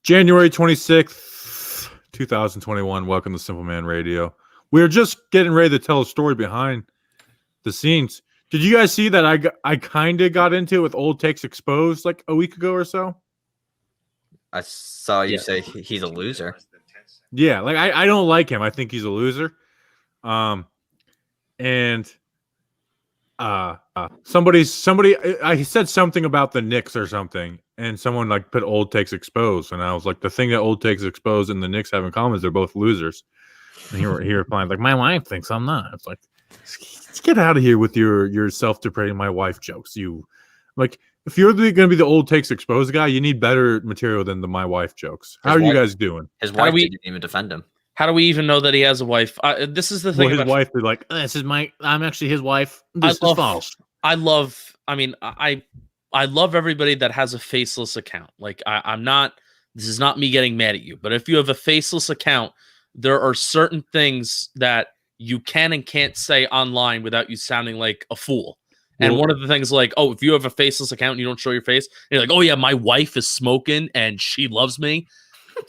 January 26th, 2021. Welcome to Simple Man Radio. We're just getting ready to tell a story behind the scenes. Did you guys see that I kind of got into it with Old Takes Exposed like a week ago or so? I saw you say he's a loser. Yeah, like I don't like him. I think he's a loser. Somebody I said something about the Knicks or something, and someone like put Old Takes Exposed, and I was like, the thing that Old Takes Exposed and the Knicks have in common is they're both losers. And he replied like, my wife thinks I'm not. It's like, let's get out of here with your self-deprecating my wife jokes. You like, if you're going to be the Old Takes Exposed guy, you need better material than the my wife jokes. How are you guys doing? His wife didn't even defend him. How do we even know that he has a wife? This is the thing. Well, his wife is like, I'm actually his wife. This is false. I love everybody that has a faceless account. Like I'm not, this is not me getting mad at you, but if you have a faceless account, there are certain things that you can and can't say online without you sounding like a fool. And one of the things, like, oh, if you have a faceless account and you don't show your face, you're like, oh yeah, my wife is smoking and she loves me.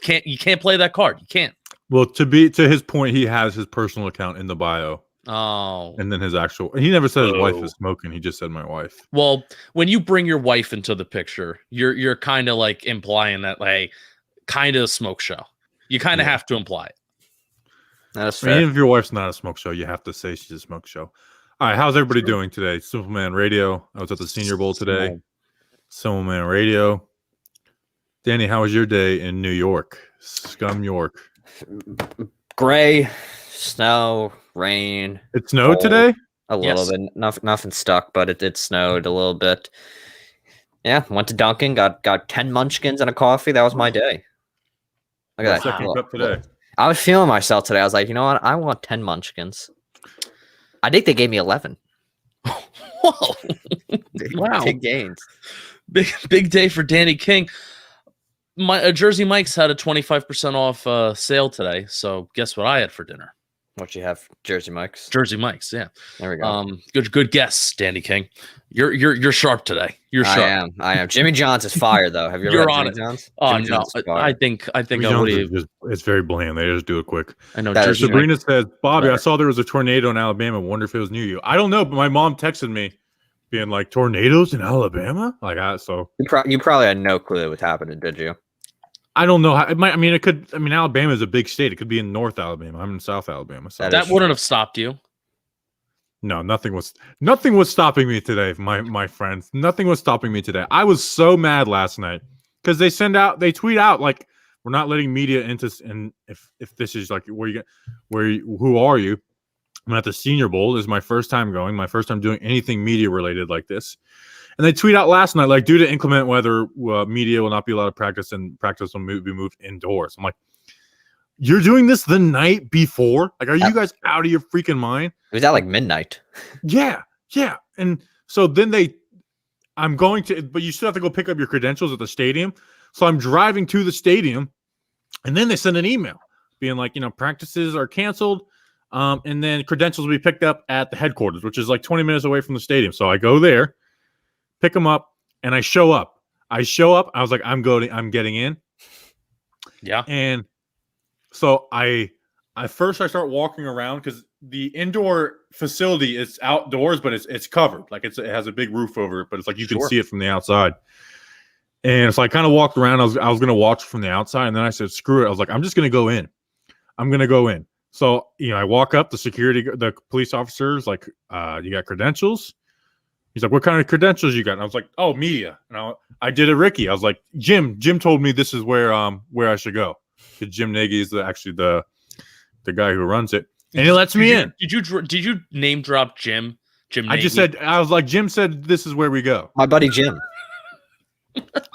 You can't play that card. You can't. Well, to his point, he has his personal account in the bio. Oh. And then his actual, he never said his wife is smoking. He just said my wife. Well, when you bring your wife into the picture, you're kind of like implying that, like, kind of a smoke show. You kind of have to imply it. That's fair. Even if your wife's not a smoke show, you have to say she's a smoke show. All right, how's everybody doing today? Simple Man Radio. I was at the Senior Bowl today. Simple Man Radio. Danny, how was your day in New York? Scum York. Gray, snow, rain. It snowed today? A little bit. Nothing stuck, but it snowed a little bit. Yeah, went to Dunkin', got 10 munchkins and a coffee. That was my day. Look at that. Up today. I was feeling myself today. I was like, you know what? I want 10 munchkins. I think they gave me 11. Whoa. Wow. Big gains. Big day for Danny King. Jersey Mike's had a 25% off sale today. So guess what I had for dinner? What you have, Jersey Mike's? Jersey Mike's, yeah. There we go. Good guess, Danny King. You're sharp today. You're sharp. I am. Jimmy John's is fire though. Have you ever had Jimmy John's? Oh Jimmy no, I think it's very bland. They just do it quick. I know. Sabrina says, Bobby, I saw there was a tornado in Alabama. Wonder if it was near you. I don't know, but my mom texted me being like, tornadoes in Alabama? Like, so you probably had no clue what happened, did you? I don't know how it might. Alabama is a big state. It could be in North Alabama. I'm in South Alabama. So that wouldn't have stopped you. No, nothing was stopping me today, my friends. Nothing was stopping me today. I was so mad last night because they tweet out like, we're not letting media into, and if this is like who are you? I'm at the Senior Bowl. This is my first time going, my first time doing anything media related like this. And they tweet out last night, like, due to inclement weather, media will not be allowed to practice, and practice will be moved indoors. I'm like, you're doing this the night before? Like, are you guys out of your freaking mind? It was at like midnight. Yeah. And so then but you still have to go pick up your credentials at the stadium. So I'm driving to the stadium, and then they send an email being like, practices are canceled, and then credentials will be picked up at the headquarters, which is like 20 minutes away from the stadium. So I go there, pick them up, and I show up. I was like, I'm getting in. Yeah. And so I start walking around because the indoor facility is outdoors, but it's covered. Like it has a big roof over it, but it's like you can see it from the outside. And so I kind of walked around. I was going to watch from the outside, and then I said, screw it. I was like, I'm just going to go in. So, I walk up, the police officer's like, you got credentials? He's like, what kind of credentials you got? And I was like, oh, media. And I did a Ricky. I was like, Jim told me this is where I should go. Because Jim Nagy is actually the guy who runs it. And he lets me in. Did you name drop Jim? Jim Nagy? I just said, I was like, Jim said this is where we go. My buddy Jim.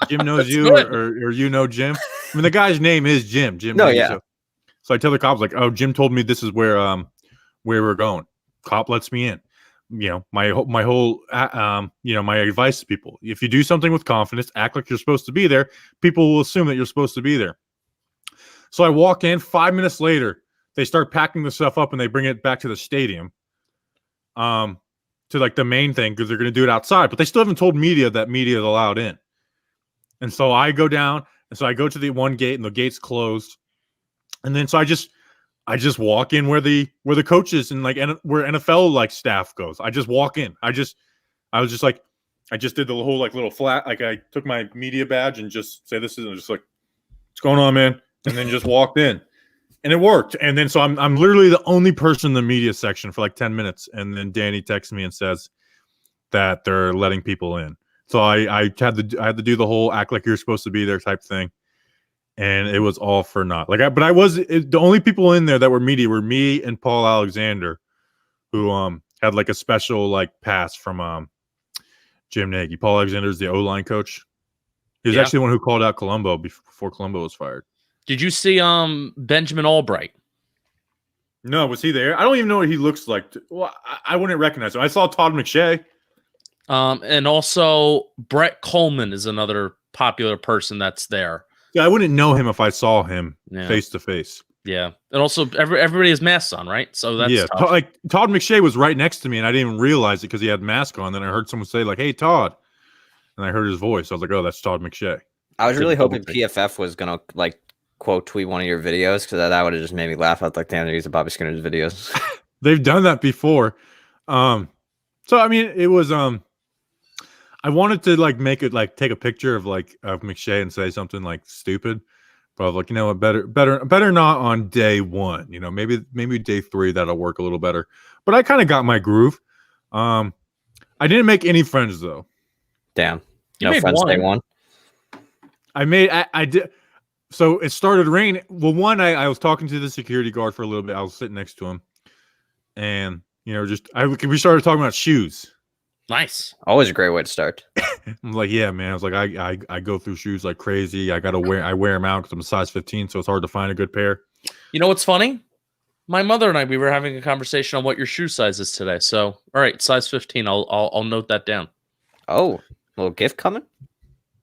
Jim knows you, or you know Jim. I mean, the guy's name is Jim. No, Nagy, yeah. So I tell the cops, like, oh, Jim told me this is where we're going. Cop lets me in. My whole my advice to people: if you do something with confidence, act like you're supposed to be there. People will assume that you're supposed to be there. So I walk in. 5 minutes later, they start packing the stuff up and they bring it back to the stadium, to like the main thing because they're going to do it outside. But they still haven't told media that media is allowed in. And so I go down And so I go to the one gate and the gate's closed. And then so I just walk in where the coaches and like where NFL like staff goes. I just walk in. I was just like, I just did the whole like little flat, like I took my media badge and just say this is just like, what's going on, man? And then just walked in. And it worked. And then so I'm literally the only person in the media section for like 10 minutes. And then Danny texts me and says that they're letting people in. So I had to do the whole act like you're supposed to be there type thing. And it was all for naught. The only people in there that were media were me and Paul Alexander, who had like a special like pass from Jim Nagy. Paul Alexander is the O-line coach. He was actually the one who called out Colombo before Colombo was fired. Did you see Benjamin Albright? No, was he there? I don't even know what he looks like. Well, I wouldn't recognize him. I saw Todd McShay. And also Brett Coleman is another popular person that's there. Yeah, I wouldn't know him if I saw him face to face. Yeah, and also everybody has masks on, right? So that's tough. Like Todd McShay was right next to me, and I didn't even realize it because he had a mask on. Then I heard someone say like, "Hey, Todd," and I heard his voice. I was like, "Oh, that's Todd McShay." I was really hoping PFF was gonna like quote tweet one of your videos because that would have just made me laugh. I was like, "Damn, they're using Bobby Skinner's videos." They've done that before. So I mean, it was I wanted to like make it like take a picture of McShay and say something like stupid, but I was like, you know what, better not on day one. You know, maybe day 3 that'll work a little better. But I kind of got my groove. I didn't make any friends though. Damn, no friends day one. I did. So it started raining. Well, I was talking to the security guard for a little bit. I was sitting next to him, and you know, we started talking about shoes. Nice. Always a great way to start. I'm like, yeah, man. I was like, I go through shoes like crazy. I wear them out because I'm a size 15, so it's hard to find a good pair. You know what's funny? My mother and I, we were having a conversation on what your shoe size is today. So, all right, size 15. I'll note that down. Oh, a little gift coming?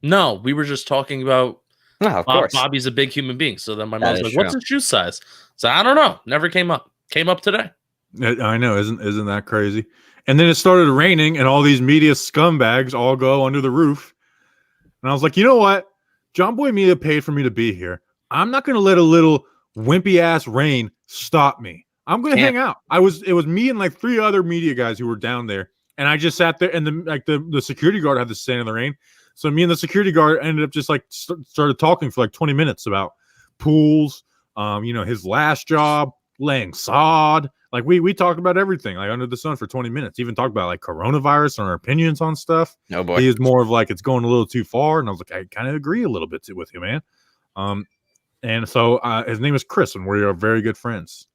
No, we were just talking about. Of course. Bobby's a big human being. So then my mom's like, "What's his shoe size?" So I don't know. Never came up. Came up today. I know, isn't that crazy? And then it started raining, and all these media scumbags all go under the roof. And I was like, you know what? John Boy Media paid for me to be here. I'm not going to let a little wimpy ass rain stop me. I'm going to hang out. It was me and like 3 other media guys who were down there, and I just sat there. And the security guard had to stand in the rain, so me and the security guard ended up just like started talking for like 20 minutes about pools, you know, his last job, laying sod. Like we talked about everything like under the sun for 20 minutes. Even talked about like coronavirus and our opinions on stuff. Oh boy. He is more of like it's going a little too far, and I was like, I kind of agree a little bit with you, man. And so his name is Chris, and we are very good friends.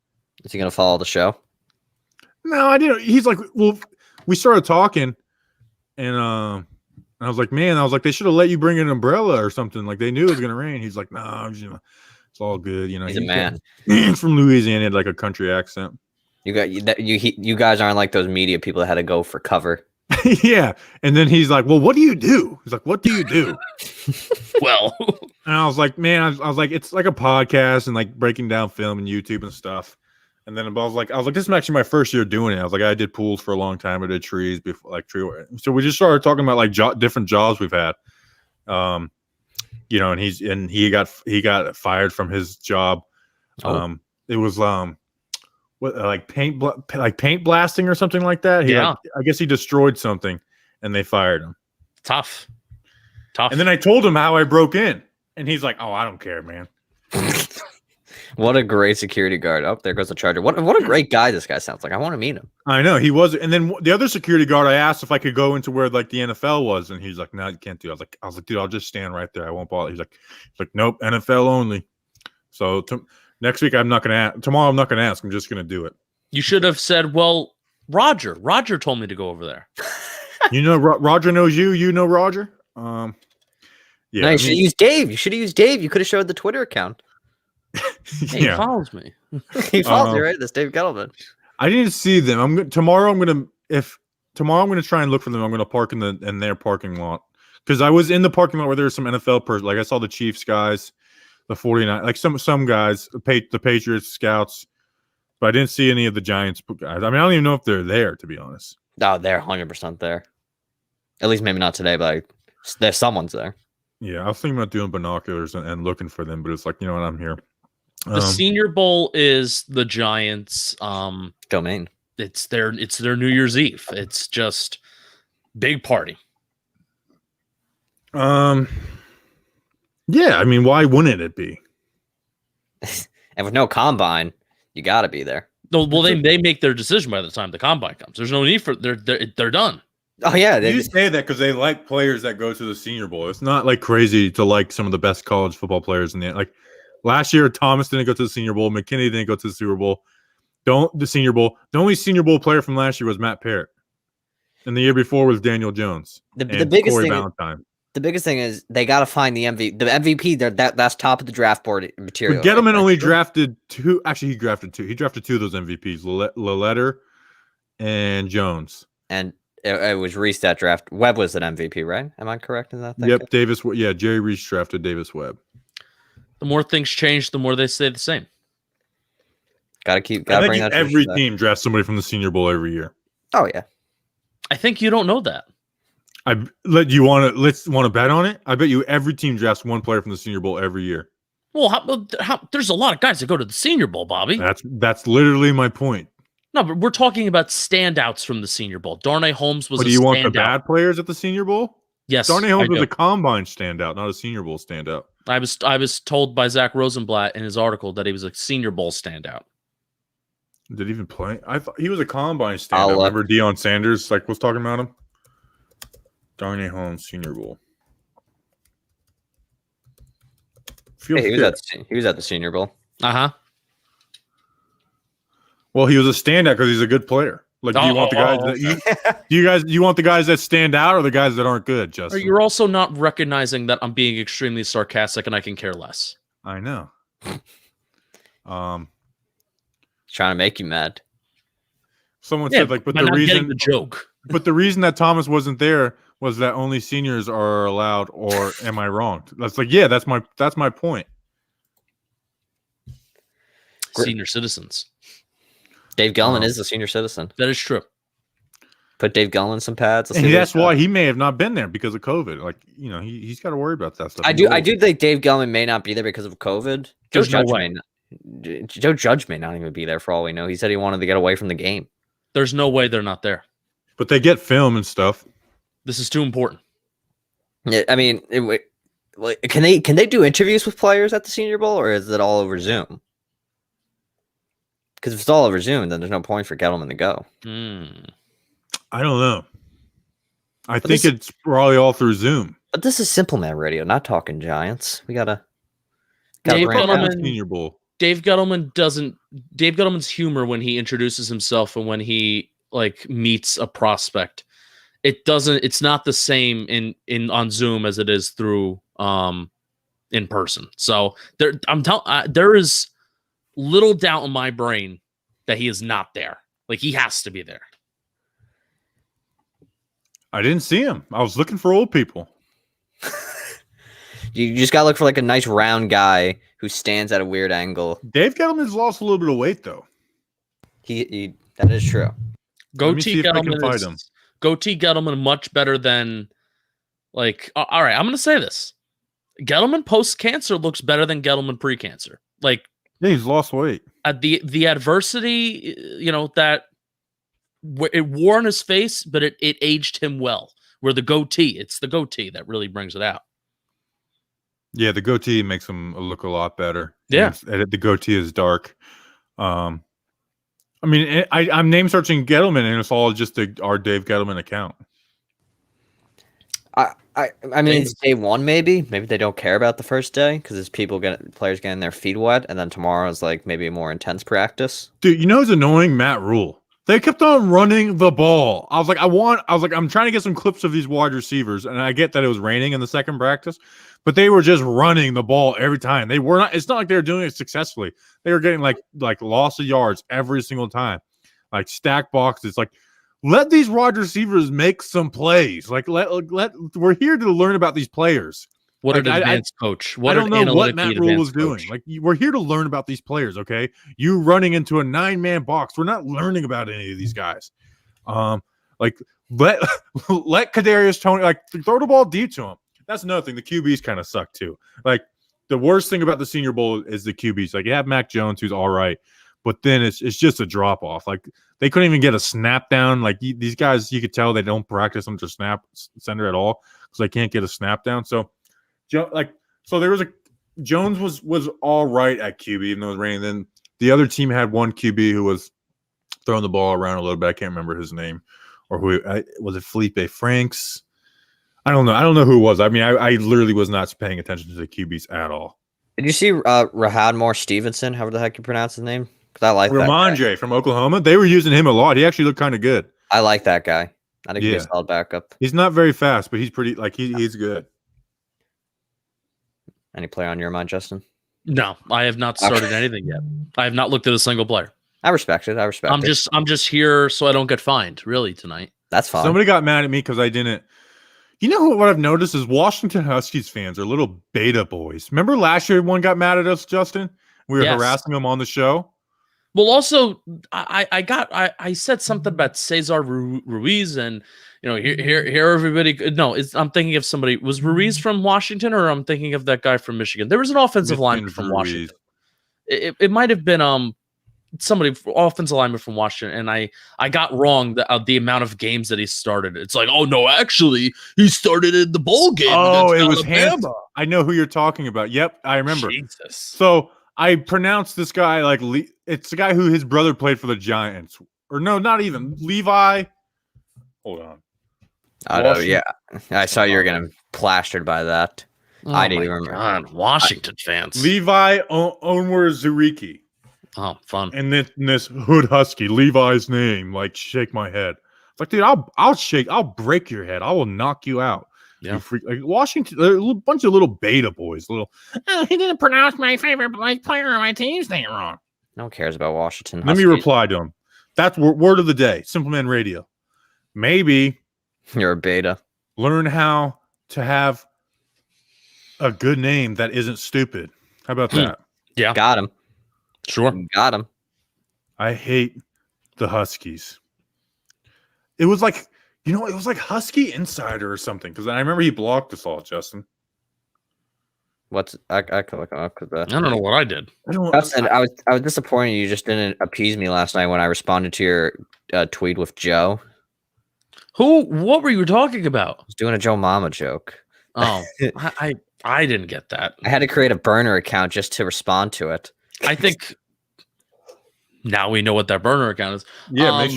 Is he gonna follow the show? No, I didn't. He's like, well, we started talking, and I was like, man, they should have let you bring an umbrella or something. Like they knew it was gonna rain. He's like, no, you know, it's all good. You know, he's a man. He's from Louisiana, he had like a country accent. You guys aren't like those media people that had to go for cover. Yeah. And then he's like, well, what do you do? He's like, what do you do? Well, and I was like, man, I was like, it's like a podcast and like breaking down film and YouTube and stuff. And then I was like, this is actually my first year doing it. I was like, I did pools for a long time. I did trees before, like tree work. So we just started talking about like different jobs we've had. You know, and he got fired from his job. It was like paint blasting or something like that. I guess he destroyed something, and they fired him. Tough. And then I told him how I broke in, and he's like, "Oh, I don't care, man." What a great security guard! Oh, there goes the charger. What a great guy this guy sounds like. I want to meet him. I know he was. And then the other security guard, I asked if I could go into where like the NFL was, and he's like, "No, you can't do it." I was like, "Dude, I'll just stand right there. I won't bother." He's like, "Nope, NFL only." So next week, tomorrow, I'm not gonna ask. I'm just gonna do it. You should have said, "Well, Roger told me to go over there." You know, Roger knows you. You know Roger. Yeah. No, you should have used Dave. You could have showed the Twitter account. He follows me. He follows me, right? That's Dave Gettleman. I didn't see them. Tomorrow I'm gonna try and look for them. I'm gonna park in their parking lot because I was in the parking lot where there was some NFL person. Like I saw the Chiefs guys, the 49, like some guys, the Patriots scouts, but I didn't see any of the Giants guys. I mean, I don't even know if they're there, to be honest. No, they're 100% there. At least maybe not today, but there's someone's there. Yeah, I was thinking about doing binoculars and looking for them, but it's like, you know what, I'm here. The Senior Bowl is the Giants' domain. It's their New Year's Eve. It's just big party. Yeah, I mean, why wouldn't it be? And with no combine, you got to be there. Well, they make their decision by the time the combine comes. There's no need for they're done. Oh yeah, You say that because they like players that go to the Senior Bowl. It's not like crazy to like some of the best college football players in the like. Last year, Thomas didn't go to the Senior Bowl. McKinney didn't go to the Super Bowl. The Senior Bowl. The only Senior Bowl player from last year was Matt Parrott, and the year before was Daniel Jones. The biggest Corey thing. Valentine. The biggest thing is they got to find the MVP. The MVP, that's top of the draft board material. But Gettleman only drafted two. Actually, he drafted two. He drafted two of those MVPs, Laletter and Jones. And it was Reese that draft. Webb was an MVP, right? Am I correct in that? Yep, Davis. Yeah, Jerry Reese drafted Davis Webb. The more things change, the more they stay the same. Got to bring that. Every team drafts somebody from the Senior Bowl every year. Oh yeah. I think you don't know that. Let's want to bet on it. I bet you every team drafts one player from the Senior Bowl every year. Well, there's a lot of guys that go to the Senior Bowl, Bobby. That's literally my point. No, but we're talking about standouts from the Senior Bowl. Darnay Holmes was. But do you want the bad players at the Senior Bowl? Yes, Darnay Holmes was a combine standout, not a Senior Bowl standout. I was told by Zach Rosenblatt in his article that he was a Senior Bowl standout. Did he even play? I thought he was a combine standout. Remember Deion Sanders was talking about him? Darnay Holmes Senior Bowl. He was at the Senior Bowl. Well, he was a standout because he's a good player. Like, do you want the guys that you want the guys that stand out or the guys that aren't good, Justin? You're also not recognizing that I'm being extremely sarcastic and I can care less. I know. Trying to make you mad. Someone said but the reason the joke. But the reason that Thomas wasn't there was that only seniors are allowed, or am I wrong? That's that's my point. Senior citizens. Dave Gellman is a senior citizen. That is true. Put Dave Gellman some pads. And that's why he may have not been there because of COVID. Like, he's got to worry about that stuff. I do think Dave Gellman may not be there because of COVID. Joe Judge may not even be there for all we know. He said he wanted to get away from the game. There's no way they're not there. But they get film and stuff. This is too important. Yeah, I mean, can they do interviews with players at the Senior Bowl, or is it all over Zoom? Because if it's all over Zoom, then there's no point for Gettleman to go. I don't know. I think it's probably all through Zoom. But this is Simple Man Radio, not talking Giants. We gotta Dave bring Gettleman, Senior Bowl. Dave Gettleman's humor when he introduces himself and when he meets a prospect, it's not the same in on Zoom as it is through in person. So there is little doubt in my brain that he is not there. Like, he has to be there. I didn't see him. I was looking for old people. You just gotta look for a nice round guy who stands at a weird angle. Dave Gettleman's lost a little bit of weight though. He that is true. Goatee Gettleman much better than all right, I'm gonna say this. Gettleman post-cancer looks better than Gettleman pre-cancer. Yeah, he's lost weight. The adversity, that it wore on his face, but it aged him well. Where it's the goatee that really brings it out. Yeah, the goatee makes him look a lot better. Yeah, the goatee is dark. I mean, I'm name searching Gettleman, and it's all just our Dave Gettleman account. I mean, it's day one. Maybe they don't care about the first day because it's players getting their feet wet, and then tomorrow is maybe a more intense practice. Dude, it's annoying. Matt Rule. They kept on running the ball. I was like, I'm trying to get some clips of these wide receivers, and I get that it was raining in the second practice, but they were just running the ball every time. They were not. It's not like they were doing it successfully. They were getting like loss of yards every single time, stack boxes. Let these wide receivers make some plays. We're here to learn about these players. What an advanced coach. I don't know what Matt Rule was doing. We're here to learn about these players, okay? You running into a 9-man box. We're not learning about any of these guys. Let Kadarius Toney, throw the ball deep to him. that's another thing. The QBs kind of suck too. Like the worst thing about the Senior Bowl is the QBs. Like you have Mac Jones, who's all right, but then it's just a drop off. Like they couldn't even get a snap down. Like these guys, you could tell they don't practice under snap center at all because they can't get a snap down. So, there was Jones was all right at QB, even though it was raining. Then the other team had one QB who was throwing the ball around a little bit. I can't remember his name, or was it Felipe Franks? I don't know. I don't know who it was. I mean, I literally was not paying attention to the QBs at all. Did you see Rahad Moore Stevenson, however the heck you pronounce his name? Because I like Ramondre from Oklahoma. They were using him a lot. He actually looked kind of good. I like that guy. I think he's a solid backup. He's not very fast, but he's pretty. Like he's good. Any player on your mind, Justin? No, I have not started anything yet. I have not looked at a single player. I respect it. I'm just here so I don't get fined. Really tonight. That's fine. Somebody got mad at me because I didn't. You know what I've noticed is Washington Huskies fans are little beta boys. Remember last year one got mad at us, Justin? We were harassing them on the show. Well, also, I said something about Cesar Ruiz, and here everybody. No, I'm thinking of somebody. Was Ruiz from Washington, or I'm thinking of that guy from Michigan? There was an offensive lineman from Washington. It might have been somebody offensive lineman from Washington, and I got wrong the amount of games that he started. It's like, oh no, actually he started in the bowl game. Oh, it was Alabama. I know who you're talking about. Yep, I remember. Jesus. So I pronounced this guy like it's the guy who his brother played for the Giants, or no, not even Levi. Hold on. Yeah, I saw you were getting plastered by that. Oh, I didn't remember. God, Washington fans. Levi Onwuzurike. Oh, fun. And then this hood husky, Levi's name, like shake my head. It's like, dude, I'll break your head. I will knock you out. Yeah. Like Washington, a bunch of little beta boys. He didn't pronounce my favorite player on my team's name wrong. No one cares about Washington. Let me reply to him. That's word of the day. Simpleman Radio. Maybe you're a beta. Learn how to have a good name that isn't stupid. How about that? Yeah. Got him. Sure. Got him. I hate the Huskies. It was like, it was like Husky Insider or something. Because I remember he blocked us all, Justin. I could look up that. I don't know what I did. Justin, I was disappointed you just didn't appease me last night when I responded to your tweet with Joe. What were you talking about? I was doing a Joe Mama joke. Oh, I didn't get that. I had to create a burner account just to respond to it. I think now we know what that burner account is. Yeah, make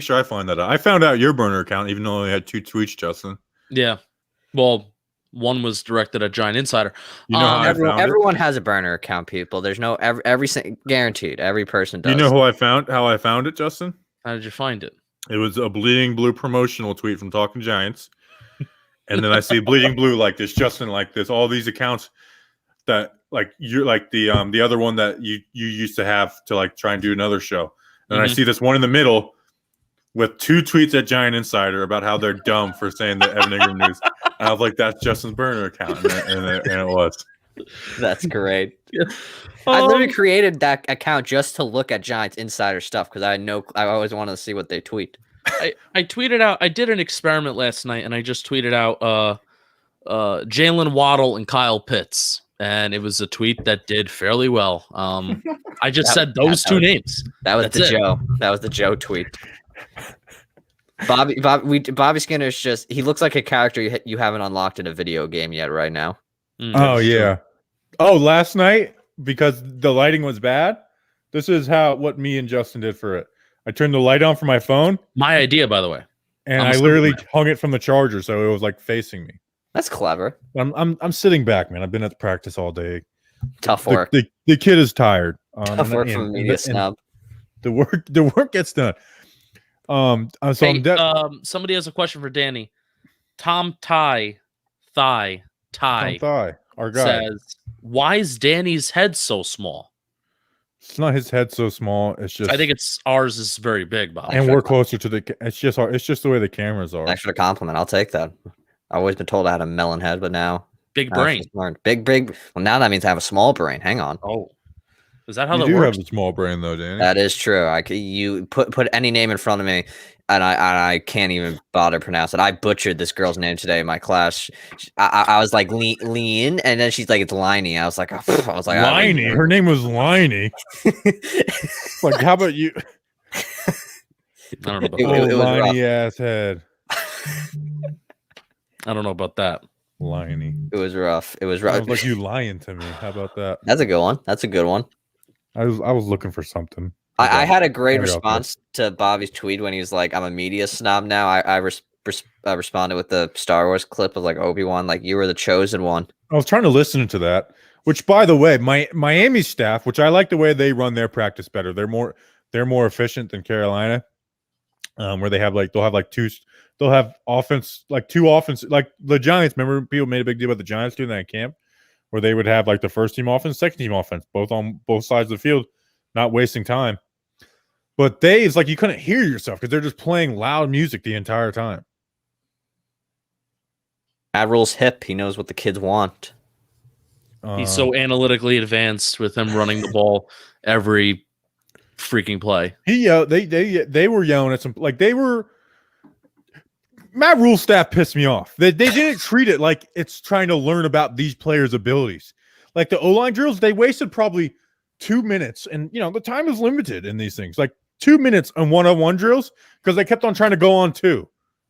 sure I find that out. I found out your burner account, even though I had 2 tweets, Justin. Yeah. Well, one was directed at Giant Insider. You know how everyone has a burner account, people. There's no guaranteed. Every person does. You know how I found it, Justin? How did you find it? It was a Bleeding Blue promotional tweet from Talking Giants. And then I see Bleeding Blue like this, Justin like this, all these accounts that like you're like the other one that you used to have to like try and do another show. And I see this one in the middle with 2 tweets at Giant Insider about how they're dumb for saying the Evan Ingram news. And I was like, that's Justin's burner account. And it was. That's great. I literally created that account just to look at Giants Insider stuff because I always wanted to see what they tweet. I tweeted out, I did an experiment last night and I just tweeted out Jalen Waddle and Kyle Pitts. And it was a tweet that did fairly well. I just said those 2 names. That was Joe. That was the Joe tweet. Bobby Skinner's just, he looks like a character you haven't unlocked in a video game yet right now. Oh, yeah. Oh, last night, because the lighting was bad, this is what me and Justin did for it. I turned the light on for my phone. My idea, by the way. And I literally hung it from the charger, so it was like facing me. That's clever. I'm sitting back, man. I've been at practice all day. Tough work. The kid is tired. Tough work from a media snob. The work gets done. Somebody has a question for Danny. Tom Thigh, our guy, says, "Why is Danny's head so small?" It's not his head so small. It's just I think it's ours is very big, Bob. And we're closer to the. It's just the way the cameras are. Thanks for the compliment. I'll take that. I've always been told I had a melon head, but now big brain. Big. Well, now that means I have a small brain. Hang on. Oh, is that how that works? You do have a small brain, though, Danny. That is true. You put any name in front of me, and I can't even bother pronounce it. I butchered this girl's name today in my class. I was like lean, and then she's like it's Liney. I was like Liney. Her name was Liney. Like, how about you? I don't know about It that. was rough. Liney ass head. I don't know about that. Liney. It was rough. It was I rough. was like, you lying to me. How about that? That's a good one. That's a good one. I was looking for something. I had a great Sorry about that. response to Bobby's tweet when he was like, "I'm a media snob now." I responded with the Star Wars clip of like Obi-Wan, like you were the chosen one. I was trying to listen to that. Which, by the way, Miami staff, which I like the way they run their practice better. They're more efficient than Carolina, where they'll have offense like two offense like the Giants. Remember, people made a big deal about the Giants doing that in camp, where they would have like the first team offense, second team offense, both on both sides of the field, not wasting time. But it's like you couldn't hear yourself because they're just playing loud music the entire time. Admiral's hip. He knows what the kids want. He's so analytically advanced with him running the ball every freaking play. They were yelling at some like they were. Matt Rule's staff pissed me off. They didn't treat it like it's trying to learn about these players' abilities. Like the O-line drills, they wasted probably 2 minutes, and the time is limited in these things. Like 2 minutes on one-on-one drills because they kept on trying to go on two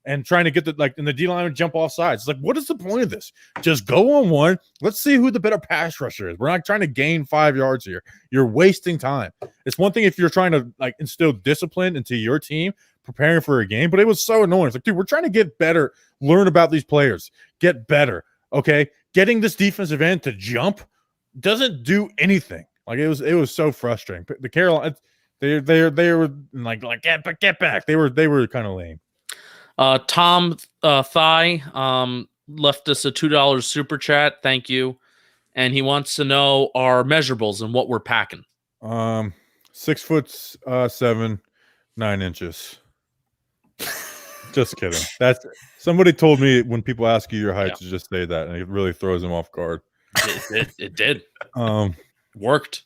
and trying to get in the D line would jump off sides. It's like, what is the point of this? Just go on one. Let's see who the better pass rusher is. We're not trying to gain 5 yards here. You're wasting time. It's one thing if you're trying to like instill discipline into your team, preparing for a game, but it was so annoying. It's like, dude, we're trying to get better, learn about these players, get better. Okay, getting this defensive end to jump doesn't do anything. Like it was so frustrating. The Carolina, they were like get back. They were kind of lame. Tom Thigh left us a $2 super chat. Thank you, and he wants to know our measurables and what we're packing. 6'7", 9 inches. Just kidding. That's somebody told me when people ask you your height to just say that, and it really throws them off guard. It did. Worked.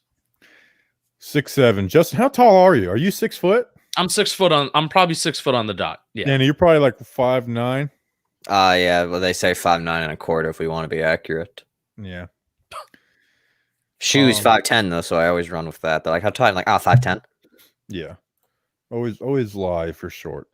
6'7". Justin, how tall are you? Are you 6 foot? I'm 6 foot on. I'm probably 6 foot on the dot. Yeah. And you're probably like 5'9". Yeah. Well, they say 5'9 1/4 if we want to be accurate. Yeah. Shoes 5'10" though, so I always run with that. They're like, how tall? I'm like, 5'10". Yeah. Always lie for short.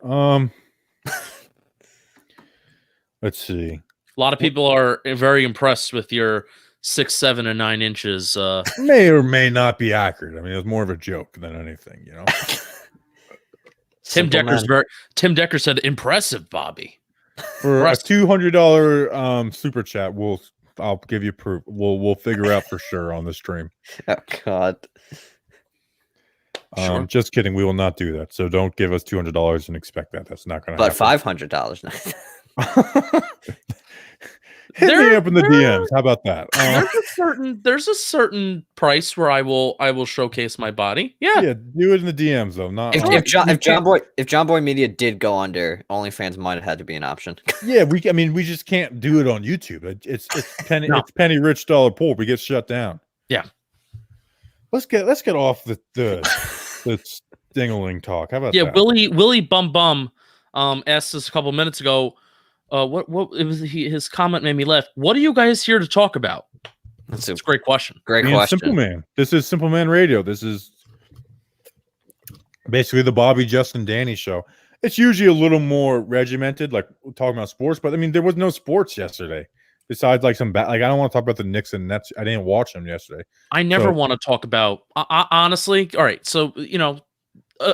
Let's see. A lot of people are very impressed with your 6'7" and 9 inches. May or may not be accurate. I mean, it was more of a joke than anything, Tim Decker said, "Impressive, Bobby." For a $200 super chat, I'll give you proof. We'll figure out for sure on the stream. Oh God. Sure. Just kidding. We will not do that. So don't give us $200 and expect that. That's not going to But happen. $500. Hit me up in the DMs. How about that? There's a certain price where I will showcase my body. Yeah. Yeah, do it in the DMs though. Not If John Boy Media did go under, OnlyFans might have had to be an option. Yeah, we just can't do it on YouTube. It's penny it's penny rich dollar poor. We get shut down. Yeah. Let's get off the stingling talk. How about that? Willie Bum asked us a couple minutes ago. What it was? His comment made me laugh. What are you guys here to talk about? That's a great question. Great question. Simple Man. This is Simple Man Radio. This is basically the Bobby, Justin, Danny show. It's usually a little more regimented, like we're talking about sports. But I mean, there was no sports yesterday. Besides, like I don't want to talk about the Knicks and Nets. I didn't watch them yesterday. I never want to talk about. Honestly, all right. So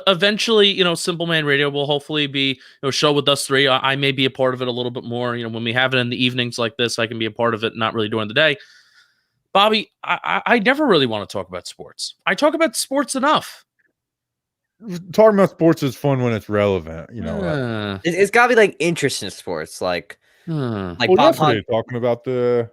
eventually, Simple Man Radio will hopefully be a show with us three. I may be a part of it a little bit more. When we have it in the evenings like this, I can be a part of it, not really during the day. Bobby, I never really want to talk about sports. I talk about sports enough. Talking about sports is fun when it's relevant. It's got to be like interest in sports, like Bob Hunt talking about the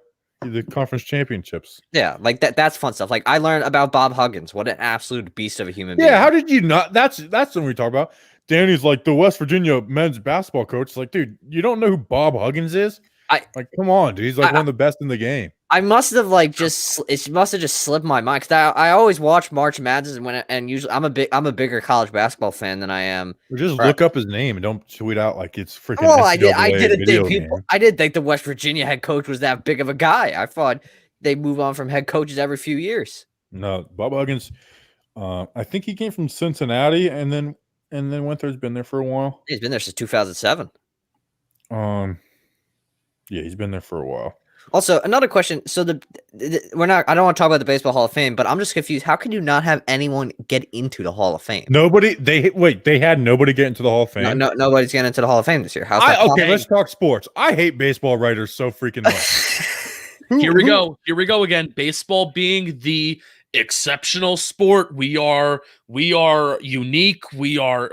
conference championships. Yeah, like that's fun stuff. Like I learned about Bob Huggins. What an absolute beast of a human being. Yeah, how did you not? That's when we talk about. Danny's like the West Virginia men's basketball coach. It's like, dude, you don't know who Bob Huggins is? Come on, dude. He's like one of the best in the game. I must have it must have just slipped my mind because I always watch March Madness and usually I'm a bigger college basketball fan than I am. Or just look up his name and don't tweet out like it's freaking Well, NCAA I didn't video think game. I didn't think the West Virginia head coach was that big of a guy. I thought they move on from head coaches every few years. No, Bob Huggins. I think he came from Cincinnati and then went there. He's been there for a while. He's been there since 2007. Yeah, he's been there for a while. Also, another question. So we're not. I don't want to talk about the Baseball Hall of Fame, but I'm just confused. How can you not have anyone get into the Hall of Fame? Nobody. They had nobody get into the Hall of Fame. No, nobody's getting into the Hall of Fame this year. How's that? Okay, let's talk sports. I hate baseball writers so freaking much. Here we go. Here we go again. Baseball being the exceptional sport. We are unique. We are.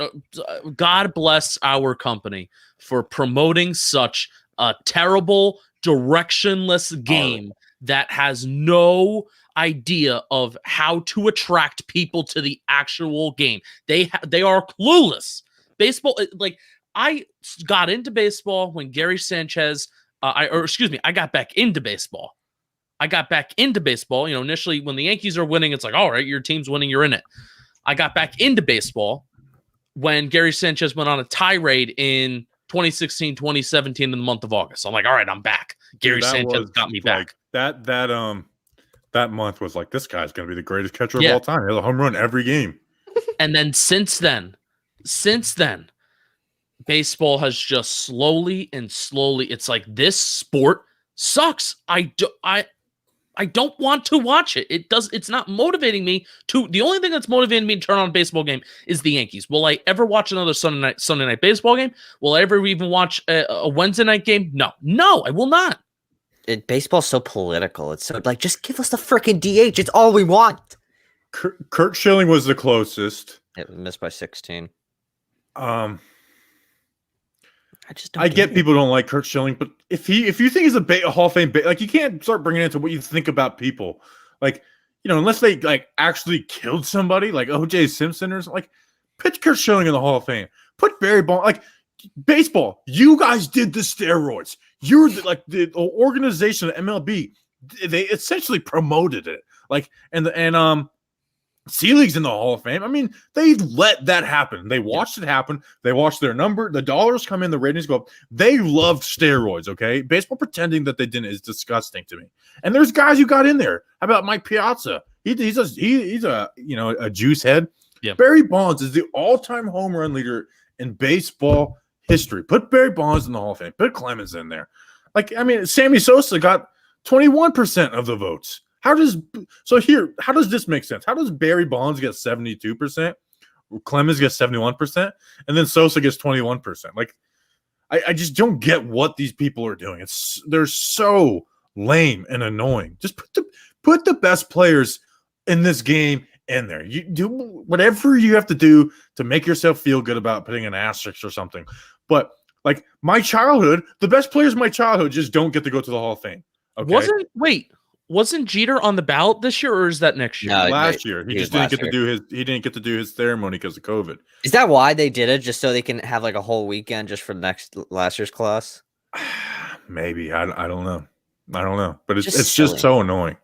God bless our company for promoting such a terrible, directionless game that has no idea of how to attract people to the actual game. They are clueless. Baseball, like I got into baseball when Gary Sanchez. I got back into baseball. Initially when the Yankees are winning, it's like, all right, your team's winning, you're in it. I got back into baseball when Gary Sanchez went on a tirade in 2016, 2017 in the month of August. I'm like, all right, I'm back. Gary Sanchez got me back. That month was like, this guy's going to be the greatest catcher of all time. He has a home run every game. And then since then, baseball has just slowly, it's like, this sport sucks. I don't want to watch it. It's not motivating me to. The only thing that's motivating me to turn on a baseball game is the Yankees. Will I ever watch another Sunday night baseball game? Will I ever even watch a Wednesday night game? No, I will not. Baseball's so political. It's so like, just give us the freaking DH. It's all we want. Kurt Schilling was the closest. It missed by 16. I get people don't like Kurt Schilling, but if you think he's a Hall of Fame, like, you can't start bringing it into what you think about people. Like, unless they like actually killed somebody, like O.J. Simpson or something. Like, put Kurt Schilling in the Hall of Fame. Put Barry Bonds. Like, baseball, you guys did the steroids. You're the organization of MLB. They essentially promoted it. Like, and C-League's in the Hall of Fame. I mean, they let that happen. They watched it happen. They watched their number. The dollars come in. The ratings go up. They loved steroids, okay? Baseball pretending that they didn't is disgusting to me. And there's guys who got in there. How about Mike Piazza? He's a juice head. Yeah. Barry Bonds is the all-time home run leader in baseball history. Put Barry Bonds in the Hall of Fame. Put Clemens in there. Like, I mean, Sammy Sosa got 21% of the votes. How does this make sense? How does Barry Bonds get 72%? Clemens gets 71%, and then Sosa gets 21%. Like, I just don't get what these people are doing. They're so lame and annoying. Just put the best players in this game in there. You do whatever you have to do to make yourself feel good about putting an asterisk or something. But like my childhood, the best players in my childhood just don't get to go to the Hall of Fame. Okay? Wasn't Jeter on the ballot this year, or is that next year? No, last year. He just didn't get to do his. He didn't get to do his ceremony because of COVID. Is that why they did it? Just so they can have like a whole weekend just for last year's class? Maybe I don't know. But it's silly. just so annoying.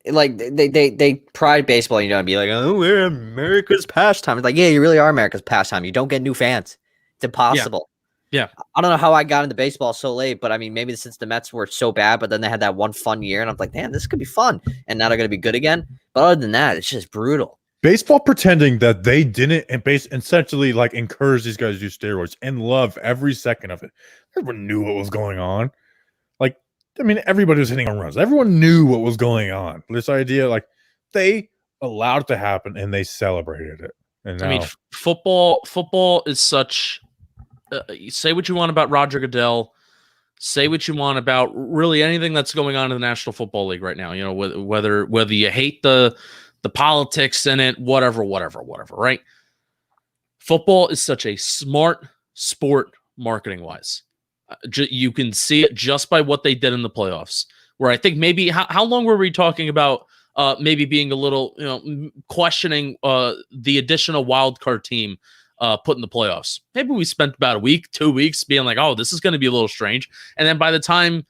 Like they pride baseball, and be like, oh, we're America's pastime. It's like, yeah, you really are America's pastime. You don't get new fans. It's impossible. Yeah. I don't know how I got into baseball so late, but I mean, maybe since the Mets were so bad, but then they had that one fun year, and I'm like, damn, this could be fun. And now they're going to be good again. But other than that, it's just brutal. Baseball pretending that they didn't essentially like encourage these guys to do steroids and love every second of it. Everyone knew what was going on. Like, I mean, everybody was hitting home runs. Everyone knew what was going on. This idea, like, they allowed it to happen and they celebrated it. And now, I mean, football is such. Say what you want about Roger Goodell. Say what you want about really anything that's going on in the National Football League right now. Whether you hate the politics in it, whatever, right? Football is such a smart sport marketing wise. You can see it just by what they did in the playoffs. Where I think maybe how long were we talking about? Maybe being a little questioning the additional wild card team. Put in the playoffs. Maybe we spent about a week, 2 weeks being like, oh, this is going to be a little strange. And then by the time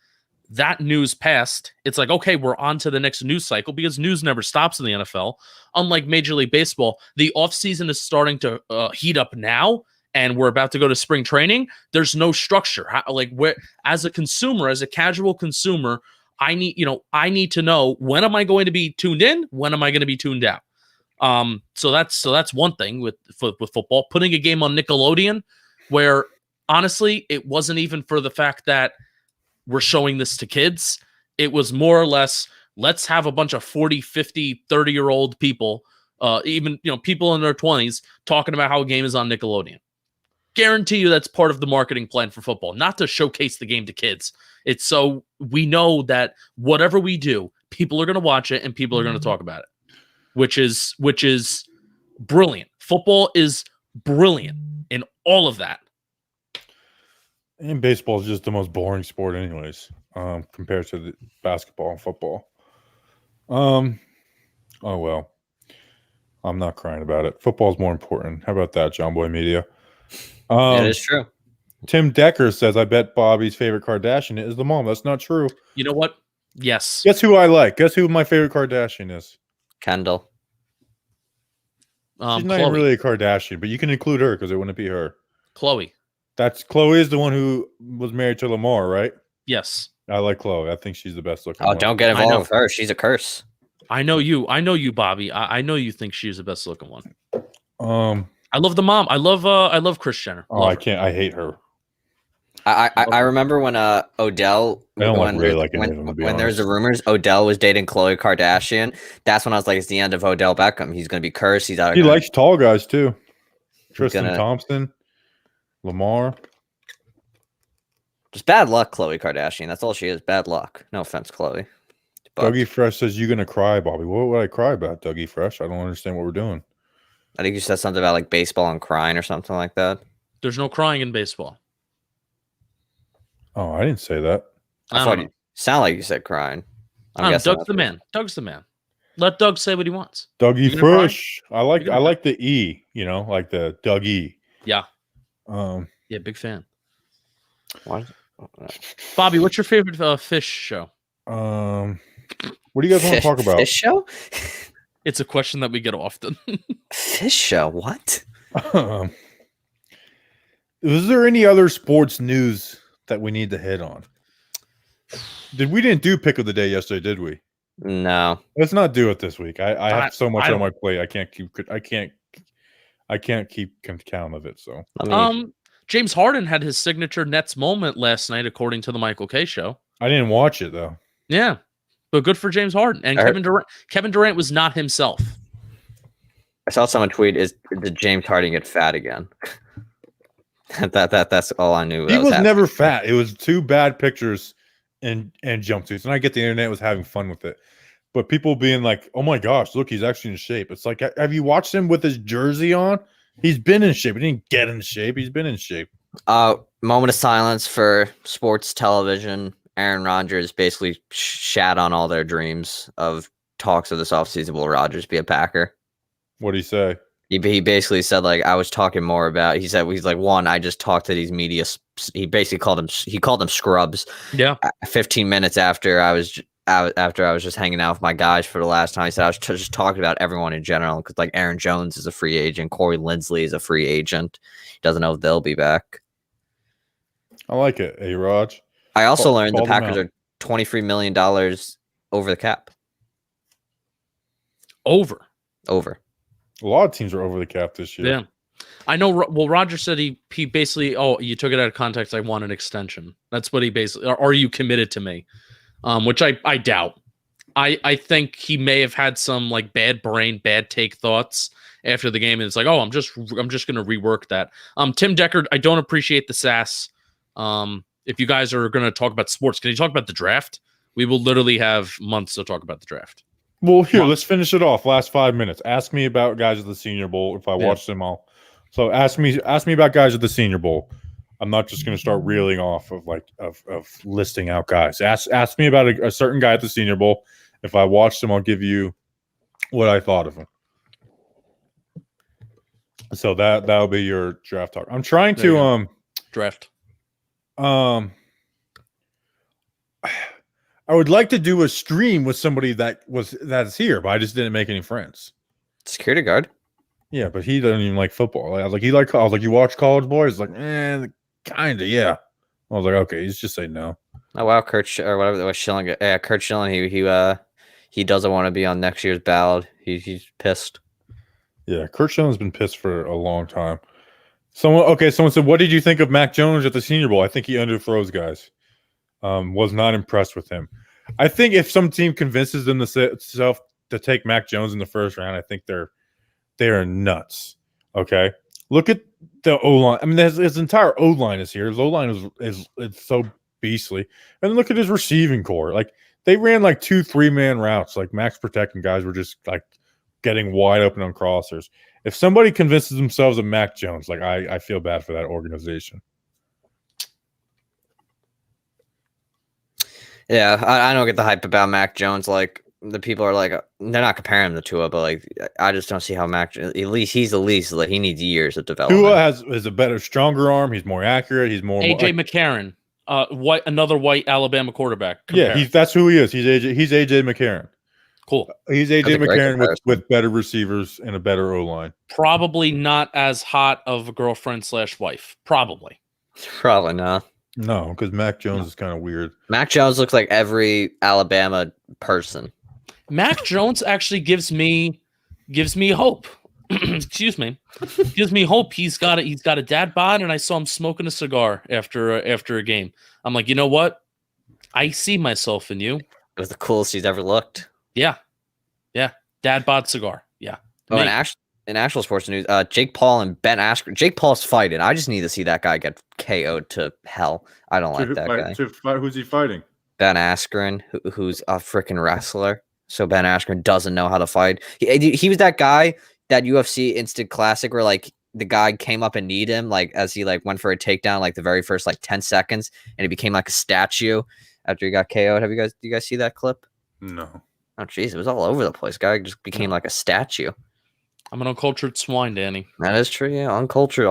that news passed, it's like, okay, we're on to the next news cycle because news never stops in the NFL. Unlike Major League Baseball, the offseason is starting to heat up now, and we're about to go to spring training. There's no structure. Where, as a consumer, as a casual consumer, I need to know, when am I going to be tuned in? When am I going to be tuned out? So that's one thing with football. Putting a game on Nickelodeon, where honestly, it wasn't even for the fact that we're showing this to kids. It was more or less, let's have a bunch of 40, 50, 30-year-old people, even people in their 20s, talking about how a game is on Nickelodeon. Guarantee you that's part of the marketing plan for football, not to showcase the game to kids. It's so we know that whatever we do, people are going to watch it and people are going to talk about it, which is brilliant. Football is brilliant in all of that. And baseball is just the most boring sport anyways, compared to the basketball and football. Oh, well. I'm not crying about it. Football's more important. How about that, John Boy Media? It is true. Tim Decker says, I bet Bobby's favorite Kardashian is the mom. That's not true. You know what? Yes. Guess who I like? Guess who my favorite Kardashian is? Kendall. She's not even really a Kardashian, but you can include her because it wouldn't be her. Chloe. Chloe is the one who was married to Lamar, right? Yes. I like Chloe. I think she's the best looking. Oh, one. don't get involved with her. She's a curse. I know you, Bobby. I know you think she's the best looking one. I love the mom. I love Kris Jenner. Oh, I can't. I hate her. I remember when Odell. I don't when there's the rumors Odell was dating Khloe Kardashian. That's when I was like, it's the end of Odell Beckham. He's gonna be cursed. He's out. He likes tall guys too. Tristan Thompson, Lamar. Just bad luck, Khloe Kardashian. That's all she is. Bad luck. No offense, Khloe. But Dougie Fresh says, "You gonna cry, Bobby?" What would I cry about, Dougie Fresh? I don't understand what we're doing. I think you said something about like baseball and crying or something like that. There's no crying in baseball. Oh, I didn't say that. I thought you sound like you said crying. Doug's the man. Doug's the man. Let Doug say what he wants. Dougie Fresh. I like the E. Like the Dougie. Yeah. Yeah, big fan. What? Bobby, what's your favorite fish show? What do you guys want to talk about? Fish show? It's a question that we get often. Fish show? What? Is there any other sports news that we need to hit on? We didn't do pick of the day yesterday, did we? No. Let's not do it this week. I have so much on my plate. I can't keep count of it. So James Harden had his signature Nets moment last night, according to the Michael K. Show. I didn't watch it though. Yeah, but good for James Harden and Kevin Durant. Kevin Durant was not himself. I saw someone tweet: did James Harden get fat again?" That's all I knew. He was never fat. It was two bad pictures and jumpsuits, and I get the internet was having fun with it, but people being like, "Oh my gosh, look, he's actually in shape." It's like, have you watched him with his jersey on? He's been in shape. He didn't get in shape. He's been in shape. Moment of silence for sports television. Aaron Rodgers basically shat on all their dreams of talks of this offseason. Will Rodgers be a Packer? What did he say? He basically said, like, I was talking more about. He said he's like, one, I just talked to these media. He basically called them scrubs. Yeah. 15 minutes after I was just hanging out with my guys for the last time, he said I was just talking about everyone in general because like Aaron Jones is a free agent, Corey Linsley is a free agent. He doesn't know if they'll be back. I like it, Raj. I also learned the Packers are $23 million over the cap. Over. A lot of teams are over the cap this year. Yeah. I know. Well, Roger said he basically, you took it out of context. I want an extension. That's what he basically, are you committed to me? Which I doubt. I think he may have had some like bad take thoughts after the game. And it's like, I'm just going to rework that. Tim Decker, I don't appreciate the sass. If you guys are going to talk about sports, can you talk about the draft? We will literally have months to talk about the draft. Well, here, let's finish it off. Last 5 minutes. Ask me about guys at the Senior Bowl. If I watched them all. So ask me about guys at the Senior Bowl. I'm not just going to start reeling off of listing out guys. Ask me about a certain guy at the Senior Bowl. If I watched him, I'll give you what I thought of him. So that'll be your draft talk. I'm trying to draft. I would like to do a stream with somebody that's here, but I just didn't make any friends. Security guard. Yeah, but he doesn't even like football. I was like, you watch College Boys? Like, kinda, yeah. I was like, okay, he's just say no. Oh wow, or whatever that was Schilling. Yeah, Kurt Schilling. He doesn't want to be on next year's ballot. He's pissed. Yeah, Kurt Schilling's been pissed for a long time. Someone said, what did you think of Mac Jones at the Senior Bowl? I think he underthrows guys. Was not impressed with him. I think if some team convinces them to take Mac Jones in the first round, I think they are nuts. Okay, look at the O line. I mean, his entire O line is here. His O line is so beastly, and look at his receiving core. Like they ran like 2 3-man routes. Like Max protecting guys were just like getting wide open on crossers. If somebody convinces themselves of Mac Jones, like I feel bad for that organization. Yeah, I don't get the hype about Mac Jones. Like the people are like, they're not comparing him to Tua, but like I just don't see how he's the least. Like he needs years of development. Tua has a better, stronger arm. He's more accurate. He's more AJ McCarron, another white Alabama quarterback. Yeah, that's who he is. He's AJ McCarron. Cool. He's AJ McCarron with better receivers and a better O line. Probably not as hot of a girlfriend / wife. Probably not. No, because Mac Jones is kind of weird. Mac Jones looks like every Alabama person. Mac Jones actually gives me hope. Excuse me. Gives me hope. He's got a dad bod, and I saw him smoking a cigar after a game. I'm like, you know what? I see myself in you. It was the coolest he's ever looked. Yeah. Dad bod cigar. Yeah. Oh, in actual sports news, Jake Paul and Ben Askren. Jake Paul's fighting. I just need to see that guy get KO'd to hell. I don't like that guy. Who's he fighting? Ben Askren, who's a freaking wrestler. So Ben Askren doesn't know how to fight. He was that guy, that UFC Instant Classic where like the guy came up and kneed him like as he like went for a takedown like the very first like 10 seconds, and he became like a statue after he got KO'd. Do you guys see that clip? No. Oh jeez, it was all over the place. Guy just became like a statue. I'm an uncultured swine, Danny. That is true. Yeah, uncultured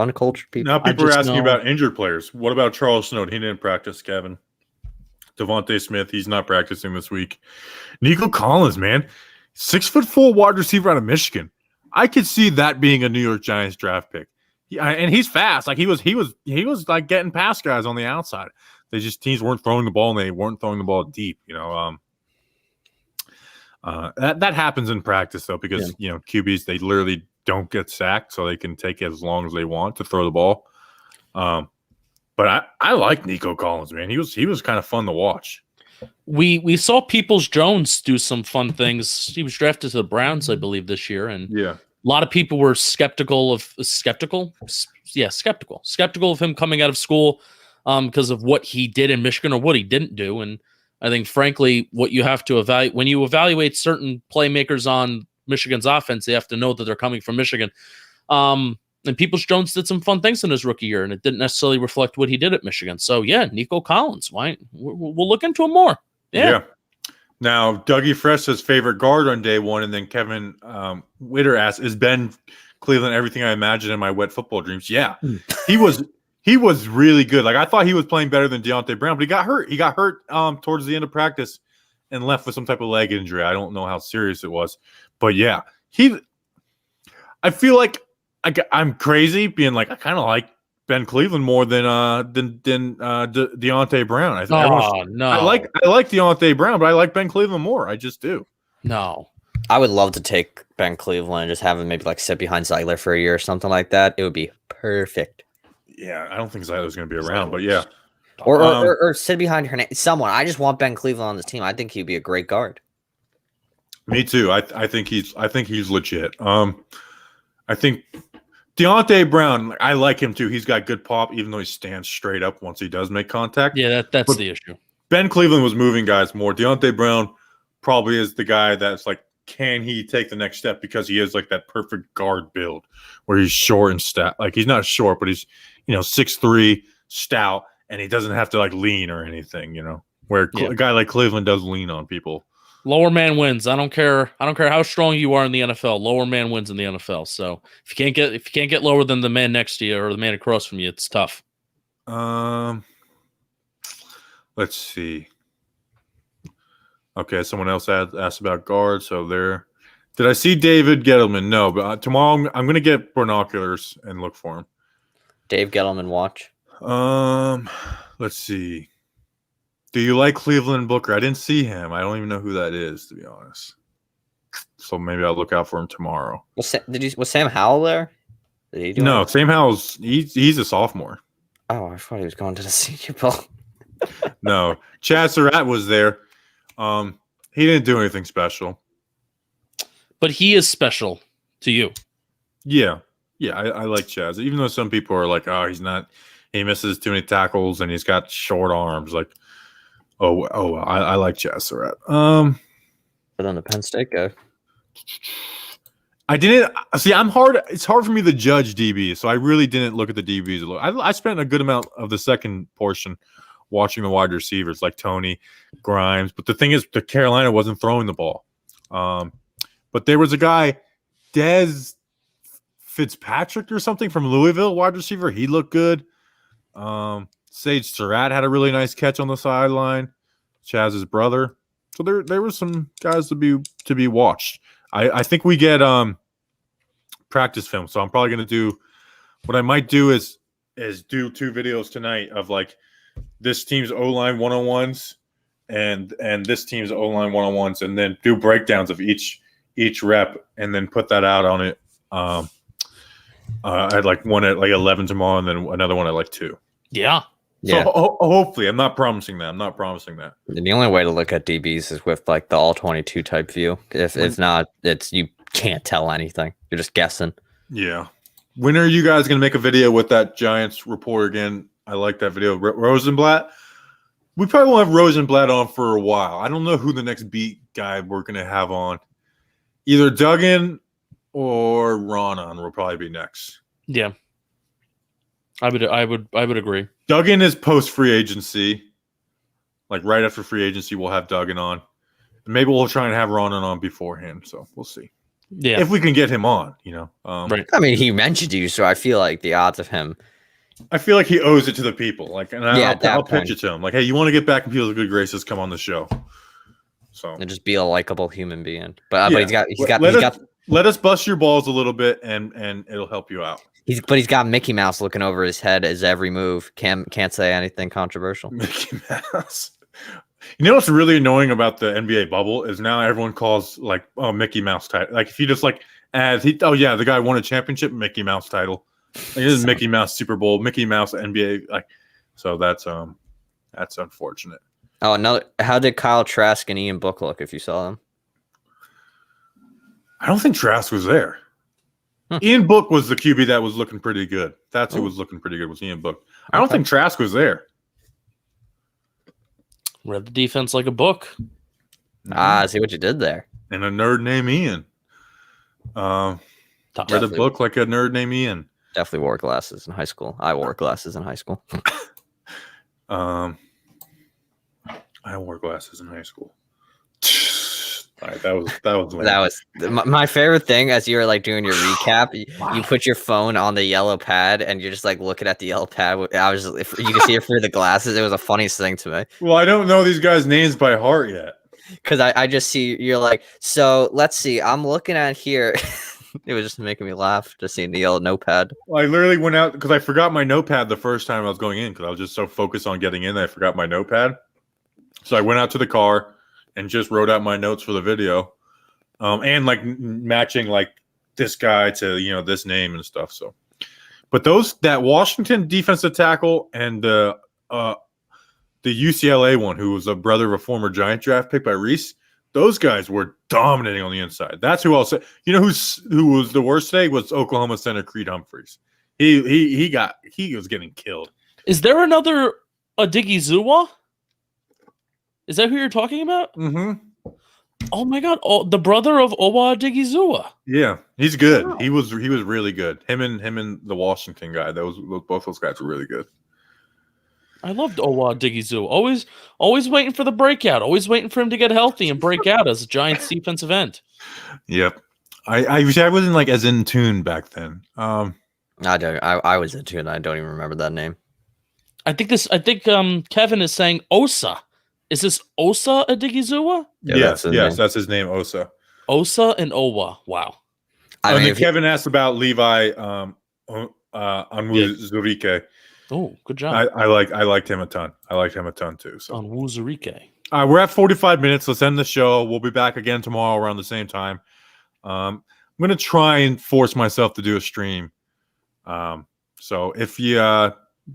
people. Now people are asking about injured players. What about Charles Snowden? He didn't practice, Kevin. Devontae Smith, he's not practicing this week. Nico Collins, man, 6'4" wide receiver out of Michigan. I could see that being a New York Giants draft pick. And he's fast. Like he was like getting past guys on the outside. Teams weren't throwing the ball, and they weren't throwing the ball deep. That happens in practice though, because QBs, they literally don't get sacked, so they can take it as long as they want to throw the ball. But I like Nico Collins, man. He was kind of fun to watch. We saw Peoples-Jones do some fun things. He was drafted to the Browns, I believe, this year, and a lot of people were skeptical of him coming out of school because of what he did in Michigan or what he didn't do. And I think, frankly, what you have to evaluate when you evaluate certain playmakers on Michigan's offense, they have to know that they're coming from Michigan. And Peoples-Jones did some fun things in his rookie year, and it didn't necessarily reflect what he did at Michigan. So, yeah, Nico Collins. We'll look into him more. Yeah. Now, Dougie Fresh says favorite guard on day one, and then Kevin Witter asks, is Ben Cleveland everything I imagined in my wet football dreams? Yeah. He was really good. Like, I thought he was playing better than Deontay Brown, but he got hurt. He got hurt towards the end of practice and left with some type of leg injury. I don't know how serious it was. But, yeah, I feel like I'm crazy being like, I kind of like Ben Cleveland more than Deontay Brown. No. I like Deontay Brown, but I like Ben Cleveland more. I just do. No. I would love to take Ben Cleveland and just have him maybe like sit behind Zeitler for a year or something like that. It would be perfect. Yeah, I don't think Zeitler's going to be around, but yeah. Or sit behind someone. I just want Ben Cleveland on this team. I think he'd be a great guard. Me too. I think he's legit. I think Deontay Brown, I like him too. He's got good pop, even though he stands straight up once he does make contact. Yeah, that's the issue. Ben Cleveland was moving guys more. Deontay Brown probably is the guy that's like, can he take the next step? Because he is like that perfect guard build where he's short and stout. Like he's not short, but he's 6'3", stout, and he doesn't have to like lean or anything. Where a guy like Cleveland does lean on people. Lower man wins. I don't care how strong you are in the NFL. Lower man wins in the NFL. So if you can't get lower than the man next to you or the man across from you, it's tough. Let's see. Okay, someone else asked about guards. So there. Did I see David Gettleman? No, but tomorrow I'm going to get binoculars and look for him. Dave Gettleman watch. Let's see. Do you like Cleveland Booker? I didn't see him. I don't even know who that is, to be honest. So maybe I'll look out for him tomorrow. Was Sam Howell there? Did he do No, anything? Sam Howell's he's a sophomore. Oh, I thought he was going to the Senior Bowl. No, Chad Surratt was there. He didn't do anything special. But he is special to you. Yeah, I like Chaz. Even though some people are like, "Oh, he's not. He misses too many tackles and he's got short arms." Like, I like Chaz Surratt. But on the Penn State guy. I didn't see. It's hard for me to judge DB, so I really didn't look at the DBs. I spent a good amount of the second portion watching the wide receivers like Tony, Grimes. But the thing is, the Carolina wasn't throwing the ball. But there was a guy, Dez Fitzpatrick or something from Louisville, wide receiver. He looked good. Sage Surratt had a really nice catch on the sideline. Chaz's brother. So there were some guys to be watched. I think we get practice film. So I'm probably gonna do what I might do is do 2 videos tonight of like this team's O-line 101s and this team's O-line 101s, and then do breakdowns of each rep and then put that out on it. I'd like one at like 11 tomorrow and then another one at like 2. Yeah. So hopefully, I'm not promising that. The only way to look at DBs is with like the all 22 type view. If not, you can't tell anything. You're just guessing. Yeah. When are you guys going to make a video with that Giants report again? I like that video. Rosenblatt. We probably won't have Rosenblatt on for a while. I don't know who the next beat guy we're going to have on. Either Duggan or Ronan will probably be next. Yeah. I would agree. Duggan is post free agency. Like right after free agency, we'll have Duggan on. Maybe we'll try and have Ronan on beforehand. So we'll see. Yeah. If we can get him on, Right. I mean, he mentioned you, so I feel like the odds of him. I feel like he owes it to the people. Like, and I'll point. pitch it to him. Like, hey, you want to get back in people's good graces? Come on the show. So And just be a likable human being. But let us bust your balls a little bit, and it'll help you out. He's got Mickey Mouse looking over his head as every move. Can't say anything controversial. Mickey Mouse. You know what's really annoying about the NBA bubble is now everyone calls like Mickey Mouse title. Like if you just like the guy won a championship, Mickey Mouse title. Like, this is Mickey Mouse Super Bowl, Mickey Mouse NBA. Like, so that's unfortunate. Oh, how did Kyle Trask and Ian Book look if you saw them? I don't think Trask was there. Ian Book was the QB that was looking pretty good. That's who was looking pretty good was Ian Book. I don't think Trask was there. Read the defense like a book. I see what you did there. And a nerd named Ian. Read a book like a nerd named Ian. Definitely wore glasses in high school. I wore glasses in high school. I wore glasses in high school. All right, that was my favorite thing as you were like doing your recap. You put your phone on the yellow pad and you're just like looking at the yellow pad. I was just, you can see it through the glasses. It was the funniest thing to me. Well, I don't know these guys' names by heart yet. Because I just see you're like, so let's see. I'm looking at here. It was just making me laugh just seeing the yellow notepad. Well, I literally went out because I forgot my notepad the first time I was going in because I was just so focused on getting in that I forgot my notepad. So I went out to the car and just wrote out my notes for the video, and like matching like this guy to this name and stuff. So, but that Washington defensive tackle and the UCLA one, who was a brother of a former Giant draft pick by Reese, those guys were dominating on the inside. That's who I'll say. You know who was the worst today was Oklahoma center Creed Humphreys. He was getting killed. Is there another Odighizuwa? Is that who you're talking about? Mm-hmm. Oh my God! Oh, the brother of Owa Odighizuwa. Yeah, he's good. Wow. He was really good. Him and the Washington guy. Both those guys were really good. I loved Owa Odighizuwa. Always waiting for the breakout. Always waiting for him to get healthy and break out as a Giants defensive end. Yep. I wasn't like as in tune back then. I was in tune. I don't even remember that name. I think Kevin is saying Osa Is this Osa Adigizuwa? Yeah, yes, that's his name. that's his name, Osa. Osa and Owa. Wow. I And mean, then Kevin asked about Levi Onwuzurike. Oh, good job. I liked him a ton. I liked him a ton too. So On Wuzurike. all right, we're at 45 minutes. Let's end the show. We'll be back again tomorrow around the same time. I'm gonna try and force myself to do a stream. So if you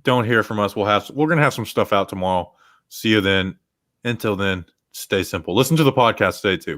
don't hear from us, we're gonna have some stuff out tomorrow. See you then. Until then, stay simple. Listen to the podcast today too.